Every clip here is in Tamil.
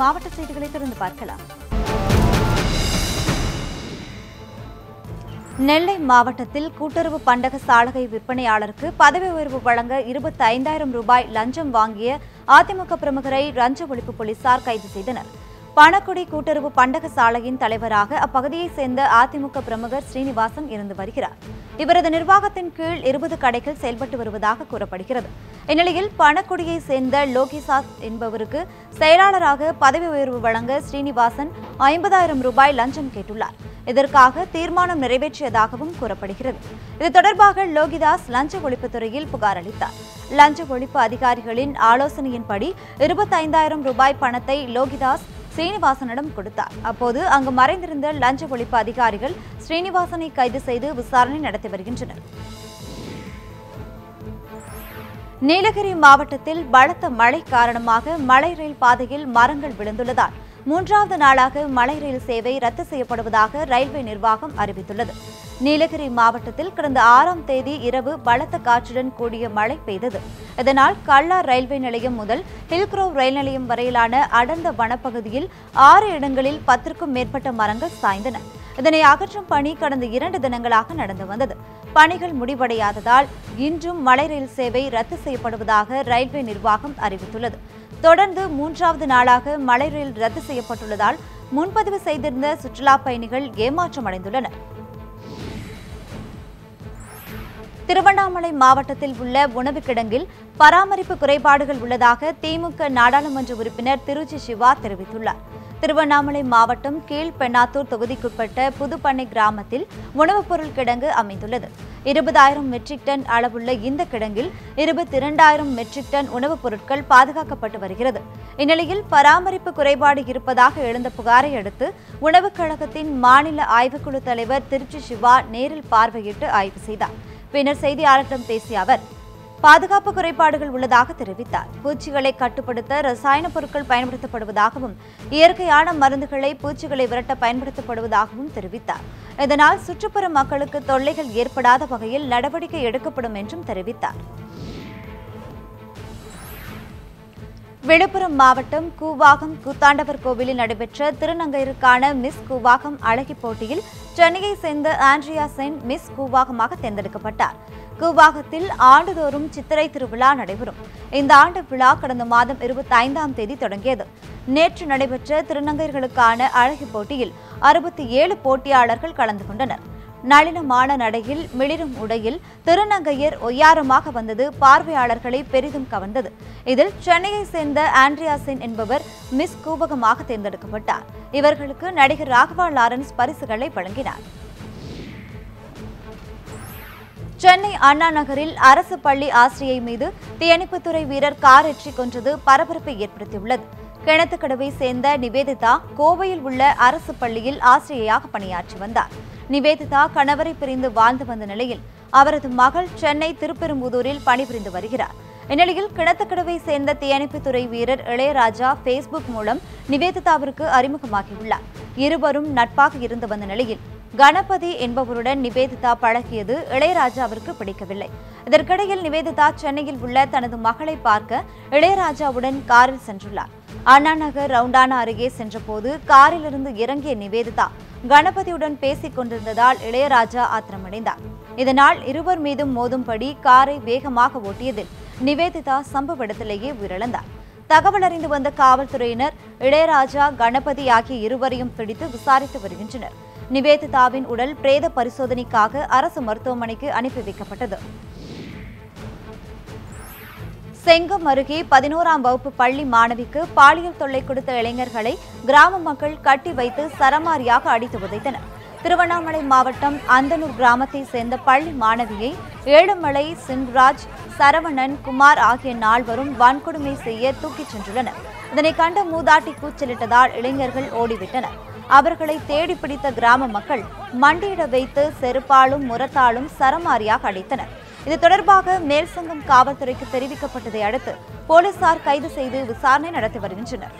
மாவட்ட செய்திகளை தொடர்ந்து பார்க்கலாம். நெல்லை மாவட்டத்தில் கூட்டுறவு பண்டக சாலகை விற்பனையாளருக்கு பதவி உயர்வு வழங்க 25,000 ரூபாய் லஞ்சம் வாங்கிய அதிமுக பிரமுகரை லஞ்ச ஒழிப்பு போலீசார் கைது செய்தனர். பணக்குடி கூட்டுறவு பண்டக சாலையின் தலைவராக அப்பகுதியைச் சேர்ந்த அதிமுக பிரமுகர் ஸ்ரீனிவாசன் இருந்து வருகிறார். இவரது நிர்வாகத்தின் கீழ் 20 கடைகள் செயல்பட்டு வருவதாக கூறப்படுகிறது. இந்நிலையில் பணக்குடியைச் சேர்ந்த லோகிசாத் என்பவருக்கு செயலாளராக பதவி உயர்வு வழங்க ஸ்ரீனிவாசன் 50,000 ரூபாய் லஞ்சம் கேட்டுள்ளார். இதற்காக தீர்மானம் நிறைவேற்றியதாகவும் கூறப்படுகிறது. இது தொடர்பாக லோகிதாஸ் லஞ்ச ஒழிப்புத்துறையில் புகார் அளித்தார். லஞ்ச ஒழிப்பு அதிகாரிகளின் ஆலோசனையின்படி 25,000 ரூபாய் பணத்தை லோகிதாஸ் ஸ்ரீனிவாசனிடம் கொடுத்தார். அப்போது அங்கு மறைந்திருந்த லஞ்ச ஒழிப்பு அதிகாரிகள் ஸ்ரீனிவாசனை கைது செய்து விசாரணை நடத்தி வருகின்றனர். நீலகிரி மாவட்டத்தில் பலத்த மழை காரணமாக மலை ரயில் பாதையில் மரங்கள் விழுந்துள்ளதால் 3வது நாளாக மலை ரயில் சேவை ரத்து செய்யப்படுவதாக ரயில்வே நிர்வாகம் அறிவித்துள்ளது. நீலகிரி மாவட்டத்தில் கடந்த 6ஆம் தேதி இரவு பலத்த காற்றுடன் கூடிய மழை பெய்தது. இதனால் கல்லார் ரயில்வே நிலையம் முதல் ஹில்க்ரோவ் ரயில் நிலையம் வரையிலான அடர்ந்த வனப்பகுதியில் 6 இடங்களில் 10க்கும் மேற்பட்ட மரங்கள் சாய்ந்தன. இதனை அகற்றும் பணி கடந்த 2 தினங்களாக நடந்து வந்தது. பணிகள் முடிவடையாததால் இன்றும் மலை ரயில் சேவை ரத்து செய்யப்படுவதாக ரயில்வே நிர்வாகம் அறிவித்துள்ளது. தொடர்ந்து 3வது நாளாக மலை ரயில் ரத்து செய்யப்பட்டுள்ளதால் முன்பதிவு செய்திருந்த சுற்றுலா பயணிகள் ஏமாற்றம் அடைந்துள்ளனர். திருவண்ணாமலை மாவட்டத்தில் உள்ள உணவு கிடங்கில் பராமரிப்பு குறைபாடுகள் உள்ளதாக திமுக நாடாளுமன்ற உறுப்பினர் திருச்சி சிவா தெரிவித்துள்ளார். திருவண்ணாமலை மாவட்டம் கீழ்பெண்ணாத்தூர் தொகுதிக்குட்பட்ட புதுப்பண்ணை கிராமத்தில் உணவுப் பொருள் கிடங்கு அமைந்துள்ளது. 20,000 மெட்ரிக் டன் அளவுள்ள இந்த கிடங்கில் 22,000 மெட்ரிக் டன் உணவுப் பொருட்கள் பாதுகாக்கப்பட்டு வருகிறது. இந்நிலையில் பராமரிப்பு குறைபாடு இருப்பதாக எழுந்த புகாரை அடுத்து உணவுக் கழகத்தின் மாநில ஆய்வுக்குழு தலைவர் திருச்சி சிவா நேரில் பார்வையிட்டு ஆய்வு செய்தார். பின்னர் செய்தியாளர்களிடம் பேசிய அவர் பாதுகாப்பு குறைபாடுகள் உள்ளதாக தெரிவித்தார். பூச்சிகளை கட்டுப்படுத்த ரசாயன பொருட்கள் பயன்படுத்தப்படுவதாகவும் இயற்கையான மருந்துகளை பூச்சிகளை விரட்ட பயன்படுத்தப்படுவதாகவும் தெரிவித்தார். இதனால் சுற்றுப்புற மக்களுக்கு தொல்லைகள் ஏற்படாத வகையில் நடவடிக்கை எடுக்கப்படும் என்றும் தெரிவித்தார். விழுப்புரம் மாவட்டம் கூவாகம் கூத்தாண்டவர் கோவிலில் நடைபெற்ற திருநங்கையருக்கான மிஸ் கூவாகம் அழகி போட்டியில் சென்னையை சேர்ந்த ஆண்ட்ரியா சென் மிஸ் கூவாகமாக தேர்ந்தெடுக்கப்பட்டார். கூவாகத்தில் ஆண்டுதோறும் சித்திரை திருவிழா நடைபெறும். இந்த ஆண்டு விழா கடந்த மாதம் 25ஆம் தேதி தொடங்கியது. நேற்று நடைபெற்ற திருநங்கையர்களுக்கான அழகி போட்டியில் 67 போட்டியாளர்கள் கலந்து கொண்டனர். நளினமான நடையில் மிளிரும் உடையில் திருநங்கையர் ஒய்யாரமாக வந்தது பார்வையாளர்களை பெரிதும் கவர்ந்தது. இதில் சென்னையை சேர்ந்த ஆண்ட்ரியா சென் என்பவர் மிஸ் கூவகமாக தேர்ந்தெடுக்கப்பட்டார். இவர்களுக்கு நடிகர் ராகவா லாரன்ஸ் பரிசுகளை வழங்கினார். சென்னை அண்ணா நகரில் அரசு பள்ளி ஆசிரியை மீது தீயணைப்புத்துறை வீரர் கார் ஏற்றி கொன்றது பரபரப்பை ஏற்படுத்தியுள்ளது. கிணத்துக்கடவை சேர்ந்த நிவேதிதா கோவையில் உள்ள அரசு பள்ளியில் ஆசிரியையாக பணியாற்றி வந்தார். நிவேதிதா கணவரை பிரிந்து வாழ்ந்து வந்த நிலையில் அவரது மகள் சென்னை திருப்பெரும்புதூரில் பணிபுரிந்து வருகிறார். இந்நிலையில் கிணத்துக்கடவை சேர்ந்த தீயணைப்புத்துறை வீரர் இளையராஜா பேஸ்புக் மூலம் நிவேதிதாவிற்கு அறிமுகமாகியுள்ளார். இருவரும் நட்பாக இருந்து வந்த நிலையில் கணபதி என்பவருடன் நிவேதிதா பழகியது இளையராஜாவிற்கு பிடிக்கவில்லை. இதற்கிடையில் நிவேதிதா சென்னையில் உள்ள தனது மகளை பார்க்க இளையராஜாவுடன் காரில் சென்றுள்ளார். அண்ணா நகர் ரவுண்டானா அருகே சென்றபோது காரிலிருந்து இறங்கிய நிவேதிதா கணபதியுடன் பேசிக் கொண்டிருந்ததால் இளையராஜா ஆத்திரமடைந்தார். இதனால் இருவர் மீதும் மோதும்படி காரை வேகமாக ஓட்டியதில் நிவேதிதா சம்பவ இடத்திலேயே உயிரிழந்தார். தகவல் அறிந்து வந்த காவல்துறையினர் இளையராஜா கணபதி ஆகிய இருவரையும் பிடித்து விசாரித்து வருகின்றனர். நிவேதிதாவின் உடல் பிரேத பரிசோதனைக்காக அரசு மருத்துவமனைக்கு அனுப்பி வைக்கப்பட்டது. செங்கம் அருகே 11ஆம் வகுப்பு பள்ளி மாணவிக்கு பாலியல் தொல்லை கொடுத்த இளைஞர்களை கிராம மக்கள் கட்டி வைத்து சரமாரியாக அடித்து உதைத்தனர். திருவண்ணாமலை மாவட்டம் அந்தனூர் கிராமத்தை சேர்ந்த பள்ளி மாணவியை ஏழுமலை, சின்ராஜ், சரவணன், குமார் ஆகிய 4வரும் வன்கொடுமை செய்ய தூக்கிச் சென்றுள்ளனர். இதனை கண்ட மூதாட்டி கூச்சலிட்டதால் இளைஞர்கள் ஓடிவிட்டனர். அவர்களை தேடி பிடித்த கிராம மக்கள் மண்டியிட வைத்து செருப்பாலும் முரத்தாலும் சரமாரியாக அடித்தனர். இது தொடர்பாக மேல்சங்கம் காவல்துறைக்கு தெரிவிக்கப்பட்டதை அடுத்து போலீசார் கைது செய்து விசாரணை நடத்தி வருகின்றனர்.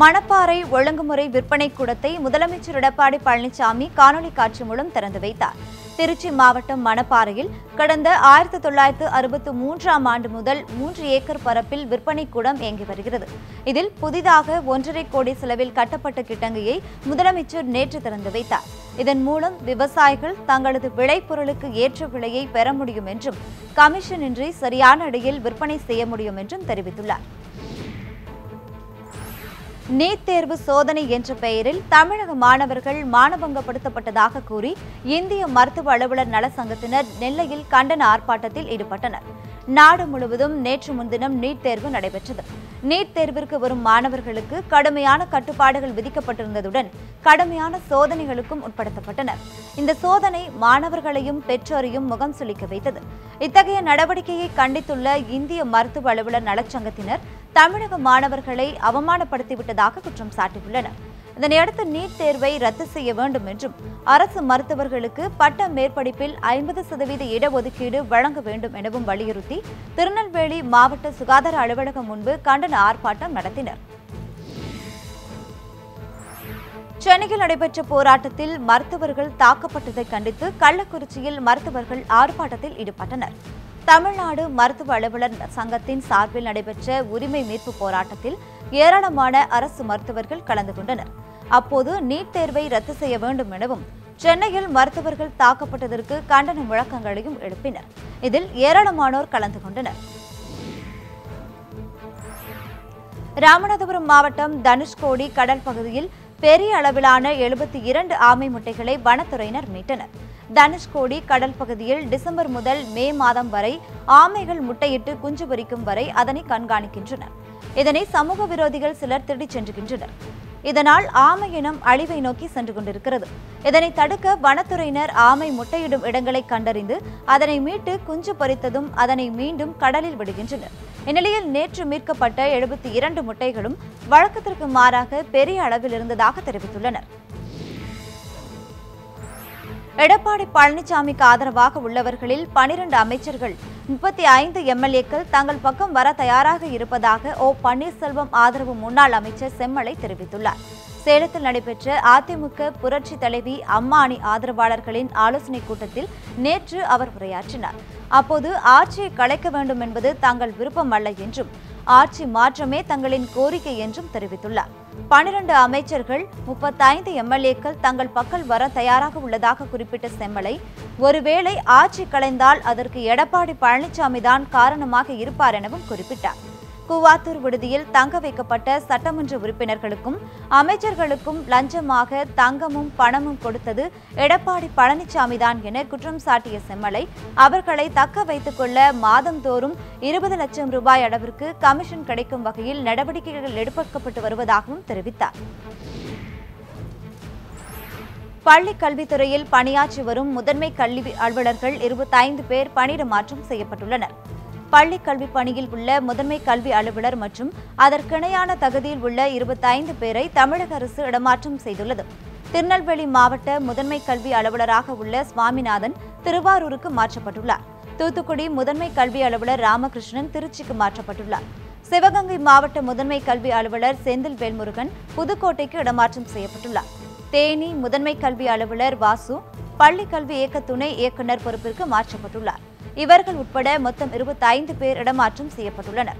மணப்பாறை ஒழுங்குமுறை விற்பனை கூடத்தை முதலமைச்சர் எடப்பாடி பழனிசாமி காணொலி காட்சி மூலம் திறந்து வைத்தார். திருச்சி மாவட்டம் மணப்பாறையில் கடந்த 1963ஆம் ஆண்டு முதல் 3 ஏக்கர் பரப்பில் விற்பனை கூடம் இயங்கி வருகிறது. இதில் புதிதாக 1.5 கோடி செலவில் கட்டப்பட்ட கிட்டங்கியை முதலமைச்சர் நேற்று திறந்து வைத்தார். இதன் மூலம் விவசாயிகள் தங்களது விளைபொருளுக்கு ஏற்ற விலையை பெற முடியும் என்றும் கமிஷன் இன்றி சரியான இடையில் விற்பனை செய்ய முடியும் என்றும் தெரிவித்துள்ளார். நீட் தேர்வு சோதனை என்ற பெயரில் தமிழக மாணவர்கள் மானபங்கப்படுத்தப்பட்டதாக கூறி இந்திய மருத்துவ அலுவலர் நல சங்கத்தினர் நெல்லையில் கண்டன ஆர்ப்பாட்டத்தில் ஈடுபட்டனர். நாடு முழுவதும் நேற்று முன்தினம் நீட் தேர்வு நடைபெற்றது. நீட் தேர்விற்கு வரும் மாணவர்களுக்கு கடுமையான கட்டுப்பாடுகள் விதிக்கப்பட்டிருந்ததுடன் கடுமையான சோதனைகளுக்கும் உட்படுத்தப்பட்டனர். இந்த சோதனை மாணவர்களையும் பெற்றோரையும் முகம் சுளிக்க வைத்தது. இத்தகைய நடவடிக்கையை கண்டித்துள்ள இந்திய மருத்துவ அலுவலர் நலச்சங்கத்தினர் தமிழக மாணவர்களை அவமானப்படுத்திவிட்டதாக குற்றம் சாட்டியுள்ளனர். இதனையடுத்து நீட் தேர்வை ரத்து செய்ய வேண்டும் என்றும் அரசு மருத்துவர்களுக்கு பட்ட மேற்படிப்பில் 50% இடஒதுக்கீடு வழங்க வேண்டும் எனவும் வலியுறுத்தி திருநெல்வேலி மாவட்ட சுகாதார அலுவலகம் முன்பு கண்டன ஆர்ப்பாட்டம் நடத்தினர். சென்னையில் நடைபெற்ற போராட்டத்தில் மருத்துவர்கள் தாக்கப்பட்டதை கண்டித்து கள்ளக்குறிச்சியில் மருத்துவர்கள் ஆர்ப்பாட்டத்தில் ஈடுபட்டனர். தமிழ்நாடு மருத்துவ அலுவலர் சங்கத்தின் சார்பில் நடைபெற்ற உரிமை மீட்பு போராட்டத்தில் ஏராளமான அரசு மருத்துவர்கள் கலந்து கொண்டனர். அப்போது நீட் தேர்வை ரத்து செய்ய வேண்டும் எனவும் சென்னையில் மருத்துவர்கள் தாக்கப்பட்டதற்கு கண்டன முழக்கங்களையும் எழுப்பினர். இதில் ஏராளமானோர் கலந்து கொண்டனர். ராமநாதபுரம் மாவட்டம் தனுஷ்கோடி கடல் பகுதியில் பெரிய அளவிலான 72 ஆமை முட்டைகளை வனத்துறையினர் மீட்டனர். தனுஷ்கோடி கடல் பகுதியில் டிசம்பர் முதல் மே மாதம் வரை ஆமைகள் முட்டையிட்டு குஞ்சு பொரிக்கும் வரை அதனை கண்காணிக்கின்றனர். இதனை சமூக விரோதிகள் சிலர் திருடிச் சென்றுகின்றனர். இதனால் ஆமை இனம் அழிவை நோக்கி சென்று கொண்டிருக்கிறது. இதனை தடுக்க வனத்துறையினர் ஆமை முட்டையிடும் இடங்களை கண்டறிந்து அதனை மீட்டு குஞ்சு பொரித்ததும் அதனை மீண்டும் கடலில் விடுகின்றனர். இந்நிலையில் நேற்று மீட்கப்பட்ட 72 முட்டைகளும் வழக்கத்திற்கு மாறாக பெரிய அளவில் இருந்ததாக தெரிவித்துள்ளனர். எடப்பாடி பழனிசாமிக்கு ஆதரவாக உள்ளவர்களில் 12 அமைச்சர்கள் 35 எம்எல்ஏக்கள் தங்கள் பக்கம் வர தயாராக இருப்பதாக ஓ பன்னீர்செல்வம் ஆதரவு முன்னாள் அமைச்சர் செம்மலை தெரிவித்துள்ளார். சேலத்தில் நடைபெற்ற அதிமுக புரட்சி தலைவி அம்மா அணி ஆதரவாளர்களின் ஆலோசனைக் கூட்டத்தில் நேற்று அவர் உரையாற்றினார். அப்போது ஆட்சியை கலைக்க வேண்டும் என்பது தங்கள் விருப்பம் அல்ல என்றும் ஆட்சி மாற்றமே தங்களின் கோரிக்கை என்றும் தெரிவித்துள்ளார். 12 அமைச்சர்கள் 35 எம்எல்ஏக்கள் தங்கள் பக்கம் வர தயாராக உள்ளதாக குறிப்பிட்ட செம்மலை, ஒருவேளை ஆட்சி கலைந்தால் அதற்கு எடப்பாடி பழனிசாமி தான் காரணமாக இருப்பார் எனவும் குறிப்பிட்டார். கூவாத்தூர் விடுதியில் தங்க வைக்கப்பட்ட சட்டமன்ற உறுப்பினர்களுக்கும் அமைச்சர்களுக்கும் லஞ்சமாக தங்கமும் பணமும் கொடுத்தது எடப்பாடி பழனிசாமி தான் என குற்றம் சாட்டிய செம்மலை, அவர்களை தக்க வைத்துக் கொள்ள மாதந்தோறும் 20 லட்சம் ரூபாய் அளவிற்கு கமிஷன் கிடைக்கும் வகையில் நடவடிக்கைகள் எடுக்கப்பட்டு வருவதாகவும் தெரிவித்தார். பள்ளி கல்வித்துறையில் பணியாற்றி வரும் முதன்மை கல்வி அலுவலர்கள் 25 பேர் பணியிட மாற்றம் செய்யப்பட்டுள்ளனர். பள்ளி கல்வி பணியில் உள்ள முதன்மை கல்வி அலுவலர் மற்றும் அதற்கிணையான தகுதியில் உள்ள 25 பேரை தமிழக அரசு இடமாற்றம் செய்துள்ளது. திருநெல்வேலி மாவட்ட முதன்மை கல்வி அலுவலராக உள்ள சுவாமிநாதன் திருவாரூருக்கு மாற்றப்பட்டுள்ளார். தூத்துக்குடி முதன்மை கல்வி அலுவலர் ராமகிருஷ்ணன் திருச்சிக்கு மாற்றப்பட்டுள்ளார். சிவகங்கை மாவட்ட முதன்மை கல்வி அலுவலர் செந்தில் வேல்முருகன் புதுக்கோட்டைக்கு இடமாற்றம் செய்யப்பட்டுள்ளார். தேனி முதன்மை கல்வி அலுவலர் வாசு பள்ளி கல்வி இயக்க துணை இயக்குநர் பொறுப்பிற்கு மாற்றப்பட்டுள்ளார். இவர்கள் உட்பட மொத்தம் 25 பேர் இடமாற்றம் செய்யப்பட்டுள்ளனர்.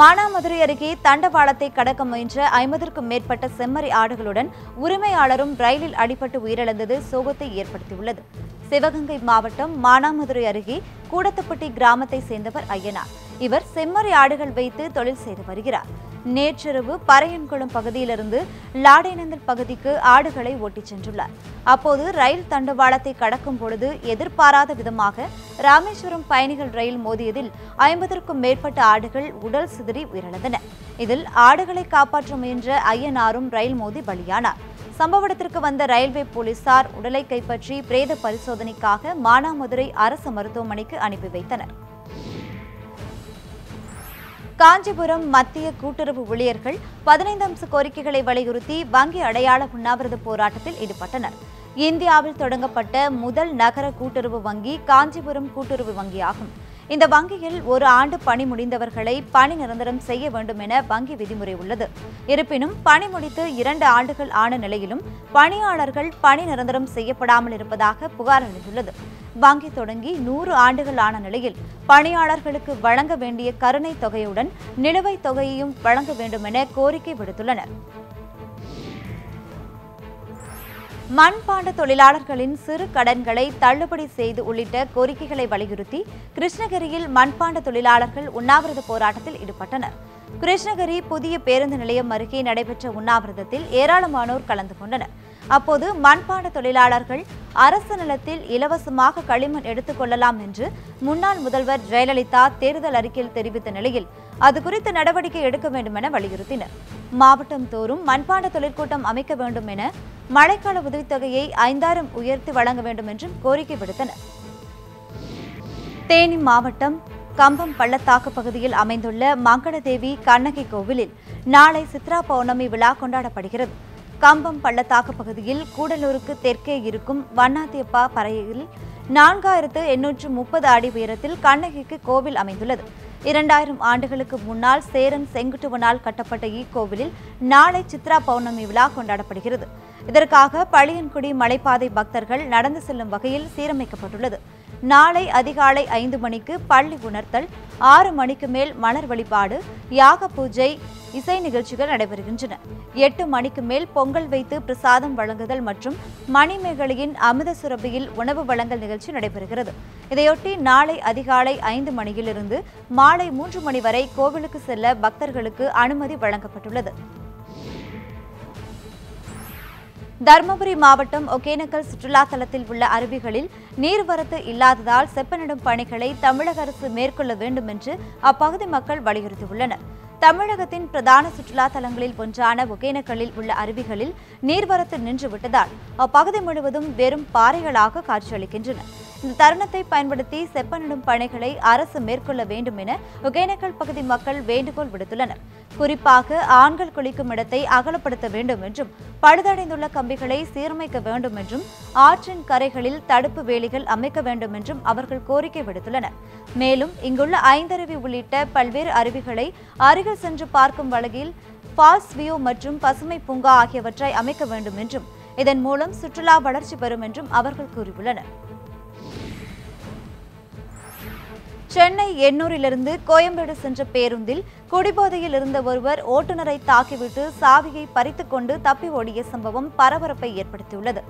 மானாமதுரை அருகே தண்டவாளத்தை கடக்க முயன்ற 50க்கும் மேற்பட்ட செம்மறி ஆடுகளுடன் உரிமையாளரும் ரயிலில் அடிபட்டு உயிரிழந்தது சோகத்தை ஏற்படுத்தியுள்ளது. சிவகங்கை மாவட்டம் மானாமதுரை அருகே கூடத்தப்பட்டி கிராமத்தை சேர்ந்தவர் ஐயனார். இவர் செம்மறி ஆடுகள் வைத்து தொழில் செய்து வருகிறார். நேற்றிரவு பறையன்குளம் பகுதியிலிருந்து லாடேனந்தல் பகுதிக்கு ஆடுகளை ஓட்டிச் சென்றுள்ளார். அப்போது ரயில் தண்டவாளத்தை கடக்கும் பொழுது எதிர்பாராத விதமாக ராமேஸ்வரம் பயணிகள் ரயில் மோதியதில் 50க்கும் மேற்பட்ட ஆடுகள் உடல் சிதறி உயிரிழந்தன. இதில் ஆடுகளை காப்பாற்ற முயன்ற ஐயனாரும் ரயில் மோதி பலியானார். சம்பவ இடத்திற்கு வந்த ரயில்வே போலீசார் உடலை கைப்பற்றி பிரேத பரிசோதனைக்காக மானாமதுரை அரசு மருத்துவமனைக்கு அனுப்பி வைத்தனர். காஞ்சிபுரம் மத்திய கூட்டுறவு ஊழியர்கள் 15 அம்ச கோரிக்கைகளை வலியுறுத்தி வங்கி அடையாள உண்ணாவிரத போராட்டத்தில் ஈடுபட்டனர். இந்தியாவில் தொடங்கப்பட்ட முதல் நகர கூட்டுறவு வங்கி காஞ்சிபுரம் கூட்டுறவு வங்கியாகும். இந்த வங்கியில் ஒரு ஆண்டு பணி முடிந்தவர்களை பணி நிரந்தரம் செய்ய வேண்டும் என வங்கி விதிமுறை உள்ளது. இருப்பினும் பணி முடித்து 2 ஆண்டுகள் ஆன நிலையிலும் பணியாளர்கள் பணி நிரந்தரம் செய்யப்படாமல் இருப்பதாக புகார் எழுந்துள்ளது. வங்கி தொடங்கி 100 ஆண்டுகள் ஆன நிலையில் பணியாளர்களுக்கு வழங்க வேண்டிய கருணை தொகையுடன் நிலுவைத் தொகையையும் வழங்க வேண்டும் என கோரிக்கை விடுத்துள்ளனர். மண்பாண்ட தொழிலாளர்களின் சிறு கடன்களை தள்ளுபடி செய்து உள்ளிட்ட கோரிக்கைகளை வலியுறுத்தி கிருஷ்ணகிரியில் மண்பாண்ட தொழிலாளர்கள் உண்ணாவிரத போராட்டத்தில் ஈடுபட்டனர். கிருஷ்ணகிரி புதிய பேருந்து நிலையம் அருகே நடைபெற்ற உண்ணாவிரதத்தில் ஏராளமானோர் கலந்து கொண்டனர். அப்போது மண்பாண்ட தொழிலாளர்கள் அரசு நிலத்தில் இலவசமாக களிமண் எடுத்துக் கொள்ளலாம் என்று முன்னாள் முதல்வர் ஜெயலலிதா தேர்தல் அறிக்கையில் தெரிவித்த நிலையில் அது குறித்து நடவடிக்கை எடுக்க வேண்டும் என வலியுறுத்தினர். மாவட்டம் தோறும் மண்பாண்ட தொழிற்கூட்டம் அமைக்க வேண்டும் என மழைக்கால உதவித்தொகையை 5000 உயர்த்தி வழங்க வேண்டும் என்றும் கோரிக்கை விடுத்தனர். தேனி மாவட்டம் கம்பம் பள்ளத்தாக்கு பகுதியில் அமைந்துள்ள மங்களதேவி கண்ணகி கோவிலில் நாளை சித்ரா பௌர்ணமி விழா கொண்டாடப்படுகிறது. கம்பம் பள்ளத்தாக்கு பகுதியில் கூடலூருக்கு தெற்கே இருக்கும் வண்ணாத்தியப்பா பறையில் 4830 அடி உயரத்தில் கண்ணகிக்கு கோவில் அமைந்துள்ளது. 2000 ஆண்டுகளுக்கு முன்னால் சேரன் செங்குட்டுவனால் கட்டப்பட்ட இக்கோவிலில் நாளை சித்ரா பௌர்ணமி விழா கொண்டாடப்படுகிறது. இதற்காக பழியன்குடி மலைப்பாதை பக்தர்கள் நடந்து செல்லும் வகையில் சீரமைக்கப்பட்டுள்ளது. நாளை அதிகாலை 5 மணிக்கு பள்ளி உணர்த்தல், 6 மணிக்கு மேல் மலர் வழிபாடு, யாக பூஜை, இசை நிகழ்ச்சிகள் நடைபெறுகின்றன. 8 மணிக்கு மேல் பொங்கல் வைத்து பிரசாதம் வழங்குதல் மற்றும் மணிமேகலையின் அமிர்த சுரபியில் உணவு வழங்கல் நிகழ்ச்சி நடைபெறுகிறது. இதையொட்டி நாளை அதிகாலை 5 மணியிலிருந்து மாலை 3 மணி வரை கோவிலுக்கு செல்ல பக்தர்களுக்கு அனுமதி வழங்கப்பட்டுள்ளது. தருமபுரி மாவட்டம் ஒகேனக்கல் சுற்றுலா தலத்தில் உள்ள அருவிகளில் நீர்வரத்து இல்லாததால் செப்பனிடும் பணிகளை தமிழக அரசு மேற்கொள்ள வேண்டும் என்று அப்பகுதி மக்கள் வலியுறுத்தியுள்ளனர். தமிழகத்தின் பிரதான சுற்றுலா தலங்களில் ஒன்றான ஒகேனக்கலில் உள்ள அருவிகளில் நீர்வரத்து நின்றுவிட்டதால் அப்பகுதி முழுவதும் வெறும் பாறைகளாக காட்சியளிக்கின்றன. இந்த தருணத்தை பயன்படுத்தி செப்பனிடும் பணிகளை அரசு மேற்கொள்ள வேண்டும் என ஒகேனக்கல் பகுதி மக்கள் வேண்டுகோள் விடுத்துள்ளனர். குறிப்பாக ஆண்கள் குளிக்கும் இடத்தை அகலப்படுத்த வேண்டும் என்றும் பழுதடைந்துள்ள கம்பிகளை சீரமைக்க வேண்டும் என்றும் ஆற்றின் கரைகளில் தடுப்பு வேலிகள் அமைக்க வேண்டும் என்றும் அவர்கள் கோரிக்கை விடுத்துள்ளனர். மேலும் இங்குள்ள 5 அருவி உள்ளிட்ட பல்வேறு அருவிகளை அருகில் சென்று பார்க்கும் வகையில் ஃபால்ஸ் வியூ மற்றும் பசுமை பூங்கா ஆகியவற்றை அமைக்க வேண்டும் என்றும் இதன் மூலம் சுற்றுலா வளர்ச்சி பெறும் என்றும் அவர்கள் கூறியுள்ளனர். சென்னை எண்ணூரிலிருந்து கோயம்பேடு சென்ற பேருந்தில் குடிபோதையில் இருந்த ஒருவர் ஓட்டுநரை தாக்கிவிட்டு சாவியை பறித்துக் கொண்டு தப்பி ஓடிய சம்பவம் பரபரப்பை ஏற்படுத்தியுள்ளது.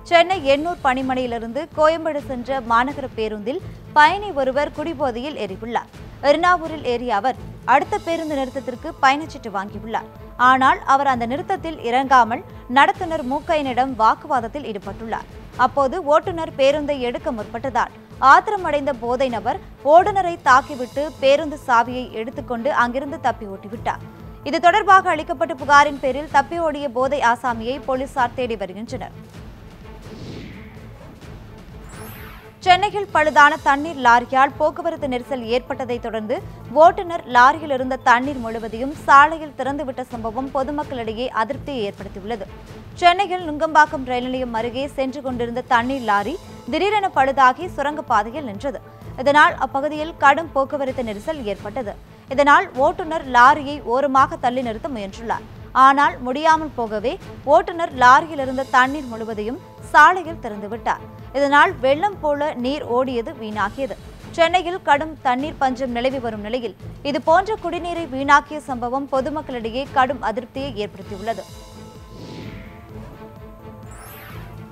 சென்னை எண்ணூர் பணிமனையிலிருந்து கோயம்பேடு சென்ற மாநகர பேருந்தில் பயணி ஒருவர் குடிபோதையில் ஏறியுள்ளார். எர்ணாவூரில் ஏறிய அவர் அடுத்த பேருந்து நிறுத்தத்திற்கு பயணச்சீட்டு வாங்கியுள்ளார். ஆனால் அவர் அந்த நிறுத்தத்தில் இறங்காமல் நடத்துனர் மூக்கையனிடம் வாக்குவாதத்தில் ஈடுபட்டுள்ளார். அப்போது ஓட்டுநர் பேருந்தை எடுக்க முற்பட்டதால் ஆத்திரமடைந்த போதை நபர் ஓட்டுநரை தாக்கிவிட்டு பேருந்து சாவியை எடுத்துக்கொண்டு அங்கிருந்து தப்பி ஓட்டிவிட்டார். இது தொடர்பாக அளிக்கப்பட்ட புகாரின் பேரில் தப்பி ஓடிய போதை ஆசாமியை போலீசார் தேடி வருகின்றனர். சென்னையில் பழுதான தண்ணீர் லாரியால் போக்குவரத்து நெரிசல் ஏற்பட்டதை தொடர்ந்து ஓட்டுநர் லாரியில் இருந்த தண்ணீர் முழுவதையும் சாலையில் திறந்துவிட்ட சம்பவம் பொதுமக்களிடையே அதிருப்தியை ஏற்படுத்தியுள்ளது. சென்னையில் நுங்கம்பாக்கம் ரயில் நிலையம் அருகே சென்று கொண்டிருந்த தண்ணீர் லாரி திடீரென பழுதாகி சுரங்கப்பாதையில் நின்றது. இதனால் அப்பகுதியில் கடும் போக்குவரத்து நெரிசல் ஏற்பட்டது. இதனால் ஓட்டுநர் லாரியை ஓரமாக தள்ளி நிறுத்த முயன்றுள்ளார். ஆனால் முடியாமல் போகவே ஓட்டுநர் லாரியில் இருந்த தண்ணீர் முழுவதையும் சாலையில் திறந்துவிட்டார். இதனால் வெள்ளம் போல நீர் ஓடியது வீணாகியது. சென்னையில் கடும் தண்ணீர் பஞ்சம் நிலவி வரும் நிலையில் இதுபோன்ற குடிநீரை வீணாக்கிய சம்பவம் பொதுமக்களிடையே கடும் அதிருப்தியை ஏற்படுத்தியுள்ளது.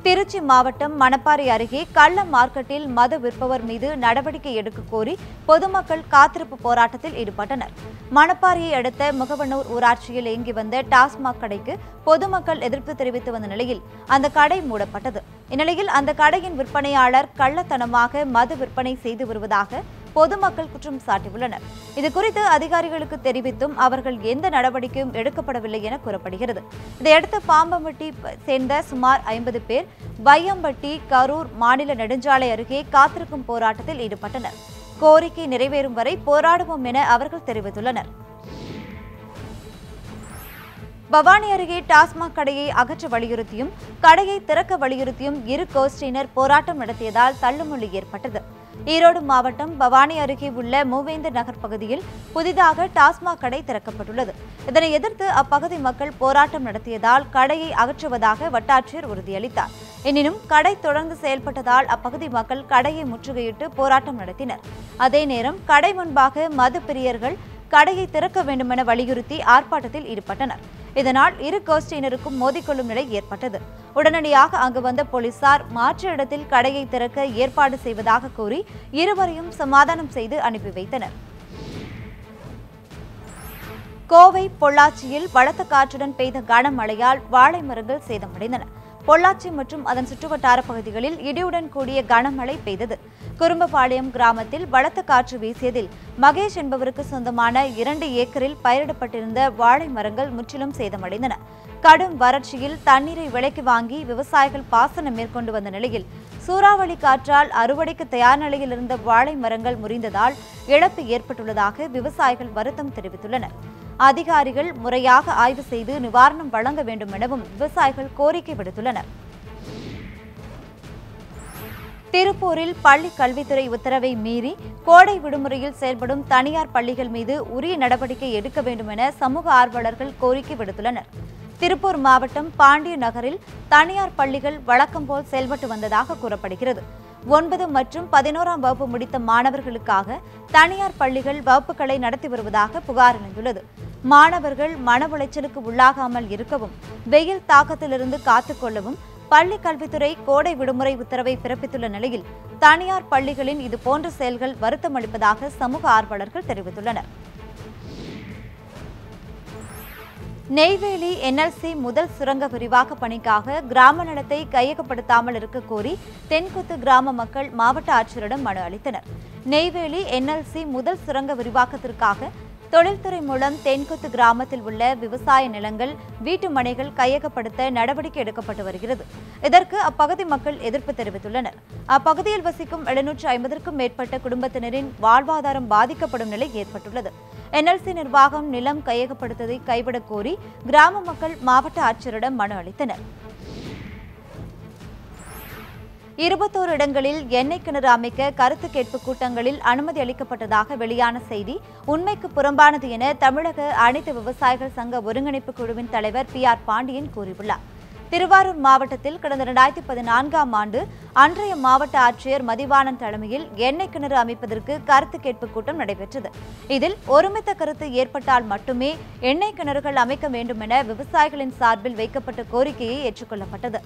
திருச்சி மாவட்டம் மணப்பாறை அருகே கள்ள மார்க்கெட்டில் மது விற்பவர் மீது நடவடிக்கை எடுக்க கோரி பொதுமக்கள் காத்திருப்பு போராட்டத்தில் ஈடுபட்டனர். மணப்பாறையை அடுத்த முகவனூர் ஊராட்சியில் இயங்கி வந்த டாஸ்மாக் கடைக்கு பொதுமக்கள் எதிர்ப்பு தெரிவித்து வந்த நிலையில் அந்த கடை மூடப்பட்டது. இந்நிலையில் அந்த கடையின் விற்பனையாளர் கள்ளத்தனமாக மது விற்பனை செய்து வருவதாக பொதுமக்கள் குற்றம் சாட்டியுள்ளனர். இதுகுறித்து அதிகாரிகளுக்கு தெரிவித்தும் அவர்கள் எந்த நடவடிக்கையும் எடுக்கப்படவில்லை என கூறப்படுகிறது. இதையடுத்து பாம்பம்பட்டி சேர்ந்த சுமார் 50 பேர் வையம்பட்டி கரூர் மாநில நெடுஞ்சாலை அருகே காத்திருக்கும் போராட்டத்தில் ஈடுபட்டனர். கோரிக்கை நிறைவேறும் வரை போராடுவோம் என அவர்கள் தெரிவித்துள்ளனர். பவானி அருகே டாஸ்மாக் கடையை அகற்ற வலியுறுத்தியும் கடையை திறக்க வலியுறுத்தியும் இரு கோஷ்டியினர் போராட்டம் நடத்தியதால் தள்ளுமுள்ளு ஏற்பட்டது. ஈரோடு மாவட்டம் பவானி அருகே உள்ள மூவேந்தர் நகர் பகுதியில் புதிதாக டாஸ்மாக் கடை திறக்கப்பட்டுள்ளது. இதனை எதிர்த்து அப்பகுதி மக்கள் போராட்டம் நடத்தியதால் கடையை அகற்றுவதாக வட்டாட்சியர் உறுதியளித்தார். எனினும் கடை தொடர்ந்து செயல்பட்டதால் அப்பகுதி மக்கள் கடையை முற்றுகையிட்டு போராட்டம் நடத்தினர். அதே நேரம் கடை முன்பாக மது பிரியர்கள் கடையை திறக்க வேண்டுமென வலியுறுத்தி ஆர்ப்பாட்டத்தில் ஈடுபட்டனர். இதனால் இரு கோஷ்டியினருக்கும் மோதிக்கொள்ளும் நிலை ஏற்பட்டது. உடனடியாக அங்கு வந்த போலீசார் மாற்று இடத்தில் கடையை திறக்க ஏற்பாடு செய்வதாக கூறி இருவரையும் சமாதானம் செய்து அனுப்பி வைத்தனர். கோவை பொள்ளாச்சியில் பலத்த காற்றுடன் பெய்த கனமழையால் வாழை மரங்கள் சேதமடைந்தன. பொள்ளாச்சி மற்றும் அதன் சுற்றுவட்டார பகுதிகளில் இடியுடன் கூடிய கனமழை பெய்தது. குறும்பபாளையம் கிராமத்தில் பலத்த காற்று வீசியதில் மகேஷ் என்பவருக்கு சொந்தமான 2 ஏக்கரில் பயிரிடப்பட்டிருந்த வாழை மரங்கள் முற்றிலும் சேதமடைந்தன. கடும் வறட்சியில் தண்ணீரை விலைக்கு வாங்கி விவசாயிகள் பாசனம் மேற்கொண்டு வந்த நிலையில் சூறாவளி காற்றால் அறுவடைக்கு தயார் நிலையில் இருந்த வாழை மரங்கள் முறிந்ததால் இழப்பு ஏற்பட்டுள்ளதாக விவசாயிகள் வருத்தம் தெரிவித்துள்ளனர். அதிகாரிகள் முறையாக ஆய்வு செய்து நிவாரணம் வழங்க வேண்டும் எனவும் விவசாயிகள் கோரிக்கை விடுத்துள்ளனர். திருப்பூரில் பள்ளி கல்வித்துறை உத்தரவை மீறி கோடை விடுமுறையில் செயல்படும் தனியார் பள்ளிகள் மீது உரிய நடவடிக்கை எடுக்க வேண்டும் என சமூக ஆர்வலர்கள் கோரிக்கை விடுத்துள்ளனர். திருப்பூர் மாவட்டம் பாண்டிய நகரில் தனியார் பள்ளிகள் வழக்கம் போல் செயல்பட்டு வந்ததாக கூறப்படுகிறது. 9 மற்றும் 11ஆம் வகுப்பு முடித்த மாணவர்களுக்காக தனியார் பள்ளிகள் வகுப்புகளை நடத்தி வருவதாக புகார் எழுந்துள்ளது. மாணவர்கள் மன உளைச்சலுக்கு உள்ளாகாமல் இருக்கவும் வெயில் தாக்கத்திலிருந்து காத்துக்கொள்ளவும் பள்ளி கல்வித்துறை கோடை விடுமுறை உத்தரவை பிறப்பித்துள்ள நிலையில் தனியார் பள்ளிகளின் இதுபோன்ற செயல்கள் வருத்தமளிப்பதாக சமூக ஆர்வலர்கள் தெரிவித்துள்ளனர். நெய்வேலி NLC முதல் சுரங்க விரிவாக்க பணிக்காக கிராம நிலத்தை கையகப்படுத்தாமல் இருக்க கோரி தென்குத்து கிராம மக்கள் மாவட்ட ஆட்சியரிடம் மனு அளித்தனர். நெய்வேலி NLC முதல் சுரங்க விரிவாக்கத்திற்காக தொழில்துறை மூலம் தென்குத்து கிராமத்தில் உள்ள விவசாய நிலங்கள், வீட்டு மனைகள் கையகப்படுத்த நடவடிக்கை எடுக்கப்பட்டு வருகிறது. இதற்கு அப்பகுதி மக்கள் எதிர்ப்பு தெரிவித்துள்ளனர். அப்பகுதியில் வசிக்கும் 750க்கும் மேற்பட்ட குடும்பத்தினரின் வாழ்வாதாரம் பாதிக்கப்படும் நிலை ஏற்பட்டுள்ளது. NLC நிர்வாகம் நிலம் கையகப்படுத்ததை கைவிடக் கோரி கிராம மக்கள் மாவட்ட ஆட்சியரிடம் மனு அளித்தனர். 21 இடங்களில் எண்ணெய் கிணறு அமைக்க கருத்து கேட்பு கூட்டங்களில் அனுமதி அளிக்கப்பட்டதாக வெளியான செய்தி உண்மைக்கு புறம்பானது என தமிழக அனைத்து விவசாயிகள் சங்க ஒருங்கிணைப்பு குழுவின் தலைவர் PR பாண்டியன் கூறியுள்ளார். திருவாரூர் மாவட்டத்தில் கடந்த 2014ஆம் ஆண்டு அன்றைய மாவட்ட ஆட்சியர் மதிவாணன் தலைமையில் எண்ணெய் கிணறு அமைப்பதற்கு கருத்து கேட்பு கூட்டம் நடைபெற்றது. இதில் ஒருமித்த கருத்து ஏற்பட்டால் மட்டுமே எண்ணெய் கிணறுகள் அமைக்க வேண்டும் என விவசாயிகளின் சார்பில் வைக்கப்பட்ட கோரிக்கையை ஏற்றுக்கொள்ளப்பட்டது.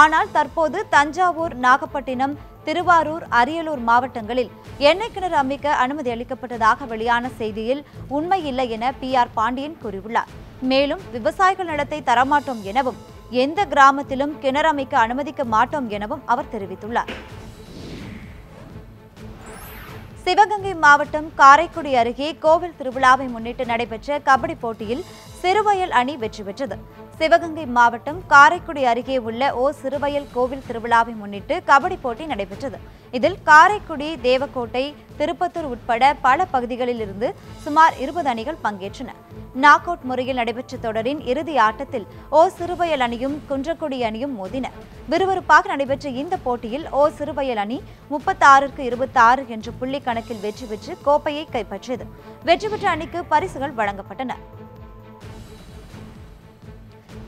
ஆனால் தற்போது தஞ்சாவூர், நாகப்பட்டினம், திருவாரூர், அரியலூர் மாவட்டங்களில் எண்ணெய் கிணறு அமைக்க அனுமதி அளிக்கப்பட்டதாக வெளியான செய்தியில் உண்மையில்லை என PR பாண்டியன் கூறியுள்ளார். மேலும் விவசாயிகள் நிலத்தை தரமாட்டோம் எனவும் எந்த கிராமத்திலும் கிணறு அமைக்க அனுமதிக்க மாட்டோம் எனவும் அவர் தெரிவித்துள்ளார். சிவகங்கை மாவட்டம் காரைக்குடி அருகே கோவில் திருவிழாவை முன்னிட்டு நடைபெற்ற கபடி போட்டியில் சிறுவயல் அணி வெற்றி பெற்றது. சிவகங்கை மாவட்டம் காரைக்குடி அருகே உள்ள சிறுவயல் கோவில் திருவிழாவை முன்னிட்டு கபடி போட்டி நடைபெற்றது. இதில் காரைக்குடி, தேவக்கோட்டை, திருப்பத்தூர் உட்பட பல பகுதிகளில் இருந்து சுமார் 20 அணிகள் பங்கேற்றன. நாக் அவுட் முறையில் நடைபெற்ற தொடரின் இறுதி ஆட்டத்தில் சிறுவயல் அணியும் குன்றக்குடி அணியும் மோதின. விறுவிறுப்பாக நடைபெற்ற இந்த போட்டியில் சிறுவயல் அணி 36க்கு 26 என்ற புள்ளி கணக்கில் வெற்றி பெற்று கோப்பையை கைப்பற்றியது. வெற்றி பெற்ற அணிக்கு பரிசுகள் வழங்கப்பட்டன.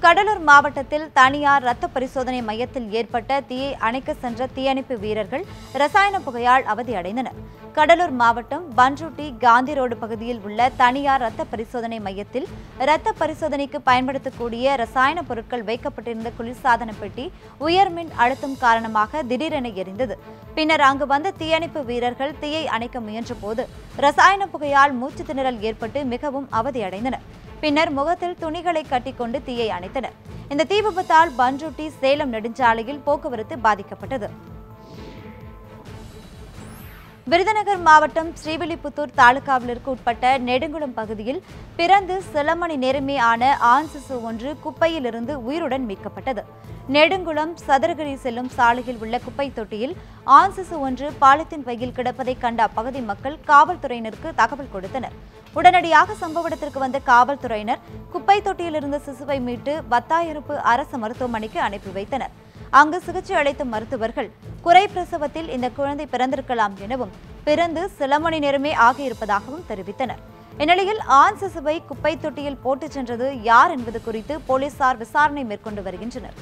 கடலூர் மாவட்டத்தில் தனியார் ரத்த பரிசோதனை மையத்தில் ஏற்பட்ட தீயை அணைக்க சென்ற தீயணைப்பு வீரர்கள் ரசாயன புகையால் அவதியடைந்தனர். கடலூர் மாவட்டம் பன்ருட்டி காந்தி ரோடு பகுதியில் உள்ள தனியார் ரத்த பரிசோதனை மையத்தில் ரத்த பரிசோதனைக்கு பயன்படுத்தக்கூடிய ரசாயன பொருட்கள் வைக்கப்பட்டிருந்த குளிர்சாதன பெட்டி உயர்மின் அழுத்தம் காரணமாக திடீரென எரிந்தது. பின்னர் அங்கு வந்த தீயணைப்பு வீரர்கள் தீயை அணைக்க முயன்றபோது ரசாயன புகையால் மூச்சு திணறல் ஏற்பட்டு மிகவும் அவதியடைந்தனர். பின்னர் முகத்தில் துணிகளை கட்டிக்கொண்டு தீயை அணைத்தனர். இந்த தீ விபத்தால் பன்ருட்டி சேலம் நெடுஞ்சாலையில் போக்குவரத்து பாதிக்கப்பட்டது. விருதுநகர் மாவட்டம் ஸ்ரீவில்லிபுத்தூர் தாலுகாவிற்கு உட்பட்ட நெடுங்குளம் பகுதியில் பிறந்து சில மணி நேரமே ஆன ஆண் சிசு ஒன்று குப்பையிலிருந்து உயிருடன் மீட்கப்பட்டது. நெடுங்குளம் சதுரகிரி செல்லும் சாலையில் உள்ள குப்பை தொட்டியில் ஆண் சிசு ஒன்று பாலித்தீன் பையில் கிடப்பதை கண்ட அப்பகுதி மக்கள் காவல்துறையினருக்கு தகவல் கொடுத்தனர். உடனடியாக சம்பவ இடத்திற்கு வந்த காவல்துறையினர் குப்பை தொட்டியில் இருந்த சிசுவை மீட்டு பத்தாயிரப்பு அரசு மருத்துவமனைக்கு அனுப்பி வைத்தனர். அங்கு சிகிச்சை அளித்த மருத்துவர்கள் குறை பிரசவத்தில் இந்த குழந்தை பிறந்திருக்கலாம் எனவும் பிறந்து சில மணி நேரமே ஆகியிருப்பதாகவும் தெரிவித்தனர். இந்நிலையில் ஆண் சிசுவை குப்பை தொட்டியில் போட்டுச் சென்றது யார் என்பது குறித்து போலீசார் விசாரணை மேற்கொண்டு வருகின்றனர்.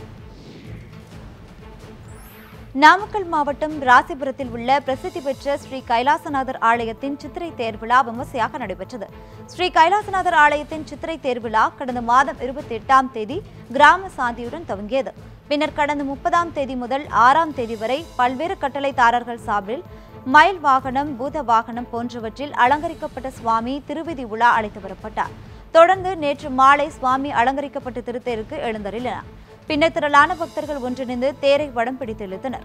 நாமக்கல் மாவட்டம் ராசிபுரத்தில் உள்ள பிரசித்தி பெற்ற ஸ்ரீ கைலாசநாதர் ஆலயத்தின் சித்திரை தேர் விழா விமர்சையாக நடைபெற்றது. ஸ்ரீ கைலாசநாதர் ஆலயத்தின் சித்திரை தேர் விழா கடந்த மாதம் 28ஆம் தேதி கிராம சாந்தியுடன் துவங்கியது. பின்னர் கடந்த 30ஆம் தேதி முதல் 6ஆம் தேதி வரை பல்வேறு கட்டளைதாரர்கள் சார்பில் மயில் வாகனம், பூத வாகனம் போன்றவற்றில் அலங்கரிக்கப்பட்ட சுவாமி திருவிதி உலா அழைத்து வரப்பட்டார். தொடர்ந்து நேற்று மாலை சுவாமி அலங்கரிக்கப்பட்ட திருத்தேருக்கு எழுந்தருளினார். பின்னர் திரளான பக்தர்கள் ஒன்றிணைந்து தேரை வடம் பிடித்து இழுத்தனர்.